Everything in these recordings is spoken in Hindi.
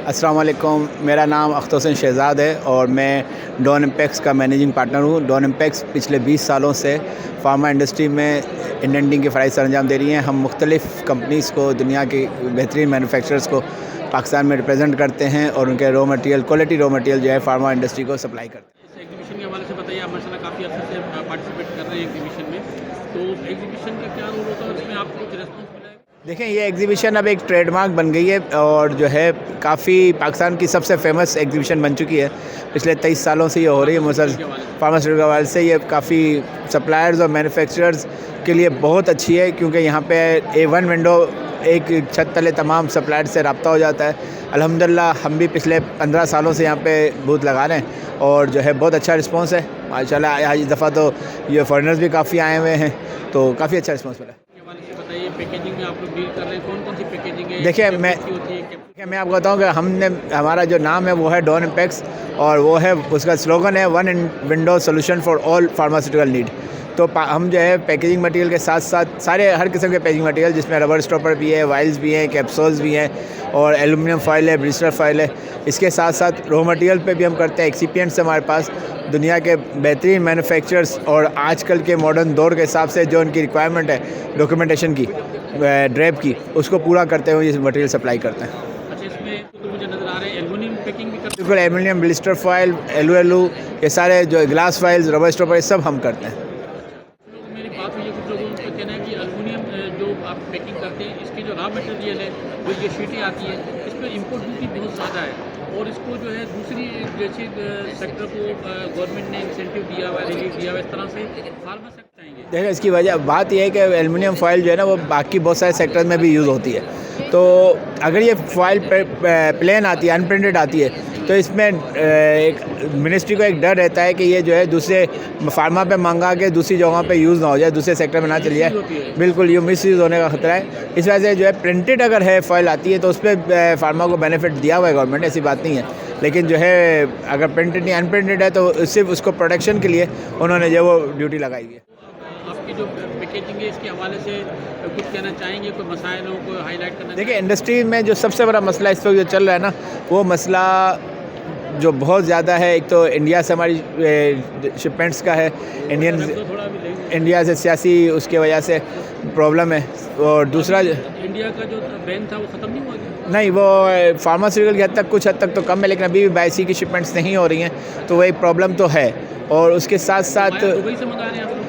अस्सलाम वालेकुम, मेरा नाम अख्तर हुसैन शहज़ाद है और मैं डॉन इम्पैक्स का मैनेजिंग पार्टनर हूँ। डॉन इम्पैक्स पिछले 20 सालों से फार्मा इंडस्ट्री में इंडेंटिंग की फ़राइज़ सरअंजाम दे रही हैं। हम मुख्तलिफ़ कंपनीज़ को, दुनिया की बेहतरीन मैन्युफैक्चरर्स को पाकिस्तान में रिप्रेजेंट करते हैं और उनके raw material, quality raw material जो है फार्मा इंडस्ट्री को सप्लाई करते हैं। इस एग्जीबिशन के हवाले से बताइए। आप माशाल्लाह काफ़ी अर्से से पार्टिसिपेट कर रहे हैं एग्जीबिशन में, तो एग्जीबिशन का क्या रोल होता है और इसमें आपको कुछ रिस्पॉन्स मिला है? देखें, ये एग्जीबिशन अब एक ट्रेडमार्क बन गई है और जो है काफ़ी पाकिस्तान की सबसे फेमस एग्जीबिशन बन चुकी है। पिछले 23 सालों से ये हो रही है। फार्मास्यूटिकल के हवाले से ये काफ़ी सप्लायर्स और मैन्युफैक्चरर्स के लिए बहुत अच्छी है, क्योंकि यहाँ पे A1 विंडो, एक छत तले तमाम सप्लायर से रब्ता हो जाता है। अल्हम्दुलिल्लाह हम भी पिछले 15 सालों से यहाँ पे बूथ लगा रहे हैं और जो है बहुत अच्छा रिस्पांस है माशाल्लाह। आज इस दफ़ा तो ये फॉरेनर्स भी काफ़ी आए हुए हैं, तो काफ़ी अच्छा रिस्पांस मिला है। बताइए, पैकेजिंग में आप लोग डील कर रहे हैं, कौन कौन सी पैकेजिंग है? देखिए, मैं आपको बताऊं कि हमारा जो नाम है वो है डॉन इम्पैक्स और वो है, उसका स्लोगन है one in window solution for all pharmaceutical need. तो हम जो है पैकेजिंग मटेरियल के साथ साथ सारे हर किस्म के पैकेजिंग मटेरियल, जिसमें रबर स्टॉपर भी है, वाइल्स भी हैं, कैप्सूल्स भी हैं और एल्युमिनियम फॉइल है, ब्लिस्टर फॉइल है। इसके साथ साथ रॉ मटेरियल पे भी हम करते हैं। एक्सिपिएंट्स हमारे पास दुनिया के बेहतरीन मैन्युफैक्चरर्स और आजकल के मॉडर्न दौर के हिसाब से जो उनकी रिक्वायरमेंट है डॉक्यूमेंटेशन की, ड्रेप की, उसको पूरा करते हुए ये मटेरियल सप्लाई करते हैं। अच्छा, इसमें तो मुझे नज़र आ रहे हैं एल्युमिनियम पैकिंग भी करते हैं? बिल्कुल, एल्युमिनियम, ब्लिस्टर फॉइल, एलू, ये सारे जो ग्लास फाइल्स, रबर स्टॉपर, ये सब हम करते हैं। मेरी बात हुई है, कुछ लोगों का कहना है कि एल्युमिनियम जो आप पैकिंग करते हैं, इसकी जो रॉ मटेरियल है, जो ये शीटें आती है, इस पर इम्पोर्ट ड्यूटी बहुत ज़्यादा है और इसको जो है दूसरी जैसे सेक्टर को गवर्नमेंट ने इंसेंटिव दिया हुआ है, रिलीफ दिया हुआ है, इस तरह से फार्मा सेक्टर चाहेंगे। देखिए, इसकी वजह बात यह है कि एल्युमिनियम फॉइल जो है ना वो बाकी बहुत सारे सेक्टर में भी यूज़ होती है। तो अगर ये फॉइल प्लेन आती है, अनप्रिंटेड आती है, तो इसमें एक मिनिस्ट्री को एक डर रहता है कि ये जो है दूसरे फार्मा पे मंगा के दूसरी जगहों पे यूज़ ना हो जाए, दूसरे सेक्टर में ना चली जाए। बिल्कुल, ये मिस यूज़ होने का खतरा है। इस वजह से जो है प्रिंटेड अगर है फॉइल आती है तो उस पर फार्मा को बेनिफिट दिया हुआ है गवर्नमेंट, ऐसी बात नहीं है। लेकिन जो है अगर प्रिंटेड नहीं, अनप्रिंटेड है तो सिर्फ उसको प्रोटेक्शन के लिए उन्होंने जो वो ड्यूटी लगाई हुई है। आपकी जो पैकेजिंग है, इसके हवाले से कुछ कहना चाहेंगे? कोई मसाइल हो, कोई हाईलाइट करना? देखिए, इंडस्ट्री में जो सबसे बड़ा मसला इस वक्त जो चल रहा है ना, वो मसला जो बहुत ज़्यादा है, एक तो इंडिया से हमारी शिपमेंट्स का है। इंडिया से सियासी उसके वजह से प्रॉब्लम है और दूसरा इंडिया का जो बैन था वो ख़त्म नहीं हुआ? नहीं, वो फार्मास्यूटिकल की हद तक, कुछ हद तक तो कम है, लेकिन अभी भी बाई सी की शिपमेंट्स नहीं हो रही हैं, तो वही प्रॉब्लम तो है। और उसके साथ साथ दुबई से मंगा रहे हैं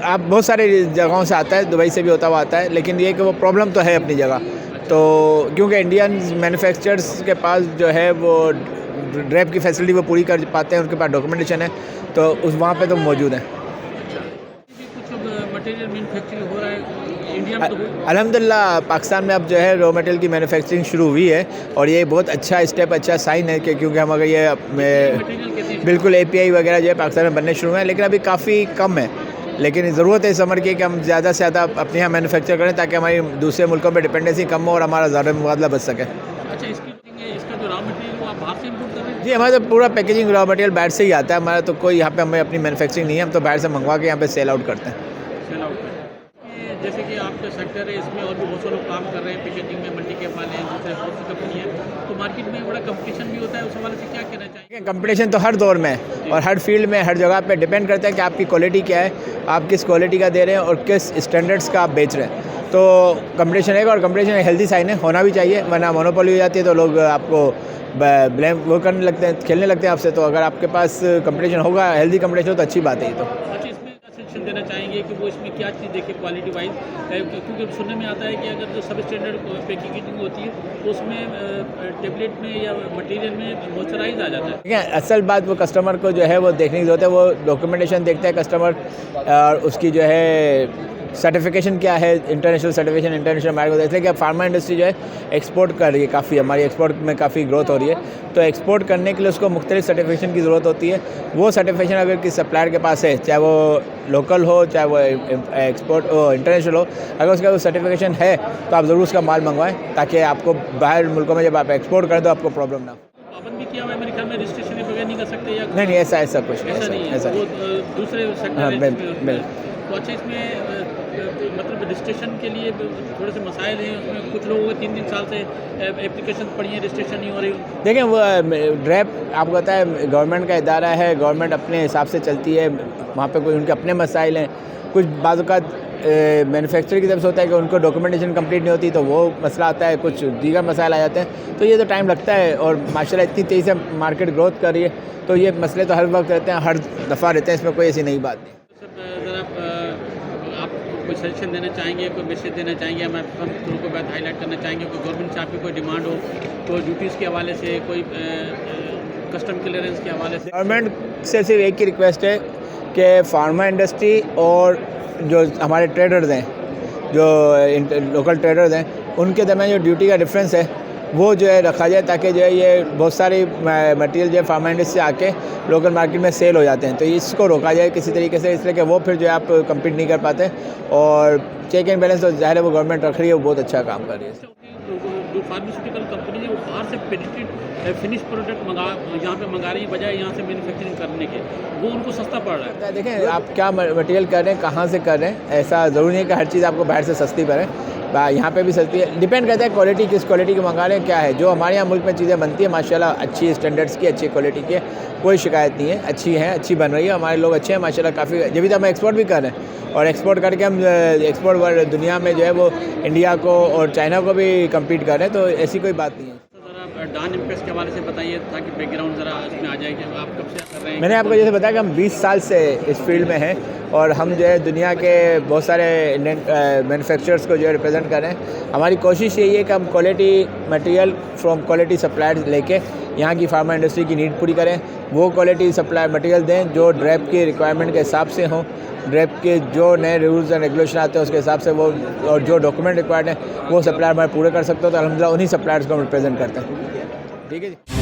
आप बहुत सारे जगहों से आता है, दुबई से भी होता हुआ आता है, लेकिन ये कि वो प्रॉब्लम तो है अपनी जगह। तो क्योंकि इंडियन मैन्युफैक्चरर्स के पास जो है वो ड्रेप की फैसिलिटी वो पूरी कर पाते हैं, उनके पास डॉक्यूमेंटेशन है, तो उस वहाँ पे तो मौजूद हैं। कुछ मटेरियल मैन्युफैक्चरिंग हो रहा है इंडिया में? तो अल्हम्दुलिल्लाह पाकिस्तान में अब जो है रॉ मटेरियल की मैन्युफैक्चरिंग शुरू हुई है और ये बहुत अच्छा स्टेप, अच्छा साइन है कि क्योंकि हम अगर ये बिल्कुल API वगैरह जो है पाकिस्तान में बनने शुरू हैं, लेकिन अभी काफ़ी कम है। लेकिन ज़रूरत है इस उम्र की कि हम ज़्यादा से ज़्यादा अपने यहाँ मैन्युफैक्चर करें, ताकि हमारी दूसरे मुल्कों पर डिपेंडेंसी कम हो और हमारा ज़्यादा मुकाबला बच सके। अच्छा, इसका जो रॉ मटेरियल वो आप बाहर से इम्पोर्ट कर रहे हैं? जी, हमारा तो पूरा पैकेजिंग रॉ मटेरियल बाहर से ही आता है। हमारा तो कोई यहाँ पे हमें अपनी मैन्युफैक्चरिंग नहीं है, हम तो बाहर से मंगवा के यहाँ पे सेल आउट करते हैं। सेल आउट जैसे कि आपका सेक्टर है, इसमें और भी बहुत से लोग काम कर रहे हैं पैकेजिंग में, मल्टी कैप वाले हैं, दूसरे बहुत सी कंपनी है, तो मार्केट में बड़ा कंपटीशन भी होता है। उस हवाले से क्या कहना चाहिए? कंपटीशन तो हर दौर में है और हर फील्ड में, हर जगह पे डिपेंड करता है कि आपकी क्वालिटी क्या है, आप किस क्वालिटी का दे रहे हैं और किस स्टैंडर्ड्स का आप बेच रहे हैं। तो कंपटीशन है और कंपटीशन एक हेल्दी साइन है, होना भी चाहिए, वरना मोनोपोली हो जाती है तो लोग आपको ब्लेम वो करने लगते हैं, खेलने लगते हैं आपसे। तो अगर आपके पास कंपटीशन होगा, हेल्दी कंपटीशन हो, तो अच्छी बात है ये तो। अच्छा, इसमें सजेशन देना चाहेंगे कि वो इसमें क्या चीज़ देखे क्वालिटी वाइज? क्योंकि सुनने में आता है कि अगर जो सब स्टैंडर्ड पैकेजिंग होती है तो उसमें टेबलेट में या मटेरियल में मॉइस्चराइज आ जाता है। ठीक है, असल बात वो कस्टमर को जो है वो देखने की ज़रूरत है। वो डॉक्यूमेंटेशन देखता है कस्टमर और उसकी जो है सर्टिफिकेशन क्या है, इंटरनेशनल सर्टिफिकेशन, इंटरनेशनल मार्केट को। इसलिए कि फार्मा इंडस्ट्री जो है एक्सपोर्ट कर रही है, काफ़ी हमारी एक्सपोर्ट में काफ़ी ग्रोथ हो रही है, तो एक्सपोर्ट करने के लिए उसको मुख्तलिफ सर्टिफिकेशन की ज़रूरत होती है। वो सर्टिफिकेशन अगर किसी सप्लायर के पास है, चाहे वो लोकल हो, चाहे वो एक्सपोर्ट इंटरनेशनल हो, अगर उसका वो सर्टिफिकेशन है तो आप ज़रूर उसका माल मंगवाएं, ताकि आपको बाहर मुल्कों में जब आप एक्सपोर्ट करें तो आपको प्रॉब्लम ना हो। पाबंद भी किया हुआ है मेरे ख्याल में, रजिस्ट्रेशन बगैर नहीं कर सकते या नहीं, ऐसा कुछ नहीं, ऐसा नहीं है, ऐसा वो दूसरे सेक्टर तो अच्छा इसमें मतलब रजिस्ट्रेशन के लिए थोड़े से मसाइल हैं उसमें, कुछ लोगों को 3 साल से एप्लीकेशन पड़ी है, रजिस्ट्रेशन नहीं हो रही। देखें वो ड्रैप आपको पता है गवर्नमेंट का इदारा है, गवर्नमेंट अपने हिसाब से चलती है, वहाँ पे कोई उनके अपने मसाइल हैं। कुछ बाज़ मैन्युफैक्चरर की तरफ से होता है कि उनको डॉक्यूमेंटेशन कंप्लीट नहीं होती तो वो मसला आता है, कुछ दीगर मसाइल आ जाते हैं, तो ये तो टाइम लगता है। और माशाल्लाह इतनी तेज़ी से मार्केट ग्रोथ कर रही है, तो ये मसले तो हर वक्त रहते हैं, हर दफ़ा रहते हैं, इसमें कोई ऐसी नई बात नहीं। सर ज़रा आप कोई सजेशन देना चाहेंगे, कोई मैसेज देना चाहेंगे, हम लोगों को बात हाईलाइट करना चाहेंगे, कोई गवर्नमेंट से आपकी कोई डिमांड हो, कोई ड्यूटीज़ के हवाले से, कोई कस्टम क्लियरेंस के हवाले से? गवर्नमेंट से सिर्फ एक ही रिक्वेस्ट है कि फार्मा इंडस्ट्री और जो हमारे ट्रेडर्स हैं, जो लोकल ट्रेडर्स हैं, उनके दरमियान जो ड्यूटी का डिफरेंस है वो जो है रखा जाए, ताकि जो है ये बहुत सारी मटेरियल जो है फार्मा इंडस्ट्री से आके लोकल मार्केट में सेल हो जाते हैं, तो इसको रोका जाए किसी तरीके से, इसलिए कि वो फिर जो है आप कम्पीट नहीं कर पाते। और चेक एंड बैलेंस तो ज़ाहिर है वो गवर्नमेंट रख रही है, वो बहुत अच्छा काम कर रही है। जो फार्मास्यूटिकल कंपनी है वो बाहर से पेटेंटेड फिनिश प्रोडक्ट यहाँ पे मंगा रही है, बजाय यहाँ से मैन्युफैक्चरिंग करने के, वो उनको सस्ता पड़ रहा है। देखें आप क्या मटेरियल कर रहे हैं, कहाँ से कर रहे हैं, ऐसा ज़रूरी नहीं कि हर चीज़ आपको बाहर से सस्ती पड़े, यहाँ पे भी सस्ती है, डिपेंड करता है क्वालिटी, किस क्वालिटी की मंगा रहे हैं, क्या है। जो हमारे यहाँ मुल्क में चीज़ें बनती है माशाल्लाह अच्छी स्टैंडर्ड्स की, अच्छी क्वालिटी की है, कोई शिकायत नहीं है, अच्छी है, अच्छी बन रही है, हमारे लोग अच्छे हैं माशाल्लाह काफ़ी, जब भी तो हम एक्सपोर्ट भी कर रहे हैं, और एक्सपोर्ट करके हम एक्सपोर्ट वर्ल्ड दुनिया में जो है वो इंडिया को और चाइना को भी कम्पीट कर रहे हैं, तो ऐसी कोई बात नहीं है। डॉन इम्पेक्स के हवाले से बताइए ताकि बैकग्राउंड ज़रा इसमें आ जाए कि आप कब से कर रहे हैं। मैंने आपको जैसे बताया कि हम 20 साल से इस फील्ड में हैं, और हम जो है दुनिया के बहुत सारे मैन्युफैक्चरर्स को जो है रिप्रेजेंट कर रहे हैं। हमारी कोशिश यही है कि हम quality material from quality suppliers लेके यहाँ की फार्मा इंडस्ट्री की नीड पूरी करें, वो क्वालिटी सप्लाई मटेरियल दें जो ड्रैप की रिक्वायरमेंट के हिसाब से हों, ड्रैप के जो नए रूल्स एंड रेगुलेशन आते हैं उसके हिसाब से वो, और जो डॉक्यूमेंट रिक्वायर्ड हैं वो सप्लायर हमारे पूरे कर सकते हो, तो अल्हम्दुलिल्लाह उन्हीं सप्लायर्स को हम रिप्रेजेंट करते हैं। ठीक है जी।